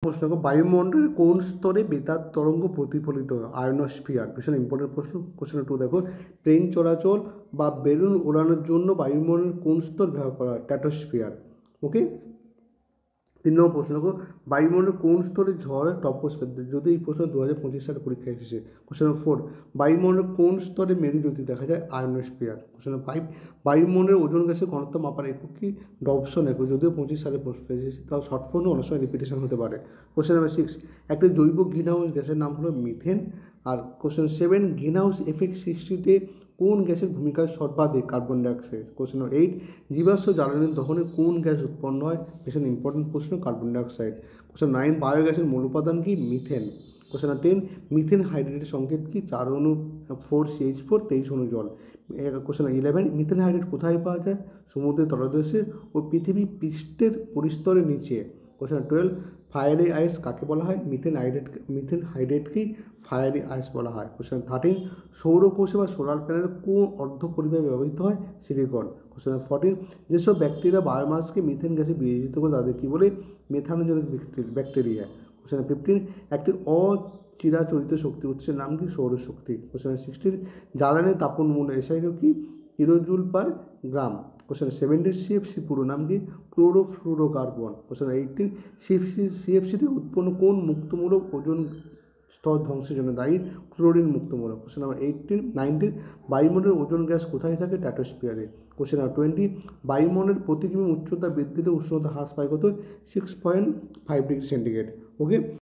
প্রশ্ন দেখো, বায়ুমণ্ডলের কোন স্তরে বেতার তরঙ্গ প্রতিফলিত হয়? আয়নোস্ফিয়ার। ভীষণ ইম্পর্টেন্ট প্রশ্ন। কোশ্চেন 2 দেখো, ট্রেন চলাচল বা বেলুন ওড়ানোর জন্য বায়ুমণ্ডলের কোন স্তর ব্যবহার করা হয়? স্ট্র্যাটোস্ফিয়ার। ওকে। 3 নম্বর প্রশ্ন দেখো, বায়ুমণ্ডলের কোন স্তরে ঝড় টপোস্ফিয়ার? যদি এই প্রশ্ন 2025 সালে পরীক্ষায় এসেছে। কোশ্চেন 4, বায়ুমণ্ডলের কোন স্তরে মেরুজ্যোতি দেখা যায়? আয়নোস্ফিয়ার। কোশ্চেন 5, বায়ুমণ্ডলের ওজোন গ্যাসের ঘনত্ব মাপার একক কি? ডবসন একক। যদিও 25 সালে প্রশ্ন এসেছে, তাও শর্ট প্রশ্ন অনেক সময় রিপিটেশন হতে পারে। কোশ্চেন নাম্বার 6, একটি জৈব গ্রিনহাউস গ্যাসের নাম হলো মিথেন। আর কোশ্চেন 7, গ্রিনহাউস এফেক্ট সৃষ্টিতে কোন গ্যাসের ভূমিকা সর্বাধিক? Carbon dioxide. কোশ্চেন 8, জীবাশ্ম জ্বালানির দহনে কোন গ্যাস উৎপন্ন হয়? ভীষণ ইম্পর্টেন্ট প্রশ্ন, কার্বন ডাইঅক্সাইড। কোশ্চেন 9, বায়োগ্যাসের মূল উপাদান কি? মিথেন। কোশ্চেন 10, মিথেন হাইড্রেটের সংকেত কি? 4 অণু 4CH4, 23 অণু জল। কোশ্চেন 11, মিথেন হাইড্রেট কোথায় পাওয়া যায়? সমুদ্রের তলদেশে ও পৃথিবী পৃষ্ঠের পরিস্তরের নিচে। কোশ্চেন 12, ফায়ারি আইস কাকে বলা হয়? মিথেন হাইড্রেটকেই ফায়ারি আইস বলা হয়। কোশ্চেন 13, সৌরকোষে বা সোলার প্যানেলে কোন অর্ধপরিবাহী ব্যবহৃত হয়? সিলিকন। কোশ্চেন 14, যেসব ব্যাকটেরিয়া বায়োমাসকে মিথেন গ্যাসে বিয়োজিত করে তাদের কী বলে? Methanogenic bacteria. কোশ্চেন 15, একটি অচিরাচরিত শক্তি উৎসের নাম কি? সৌরশক্তি। কোশ্চেন 16, জ্বালানির তাপন মূল্য এসআই কি? কিলোজুল পার গ্রাম। কোশ্চেন 17, সিএফসি পুরো নাম কি? ক্লোরোফ্লুরোকার্বন। কোশ্চেন 18, সিএফসি থেকে উৎপন্ন কোন মুক্তমূলক ওজোন স্তর ধ্বংসের জন্য দায়ী? ক্লোরিন মুক্তমূলক। কোশ্চেন নাম্বার 19, বায়ুমণ্ডলের ওজোন গ্যাস কোথায় থাকে? স্ট্র্যাটোস্ফিয়ারে। কোশ্চেন নাম্বার 20, বায়ুমণ্ডলের প্রতি কিমি উচ্চতা বৃদ্ধিতে উষ্ণতা হ্রাস পায় কত? 6.5 ডিগ্রি সেন্টিগ্রেড। ওকে।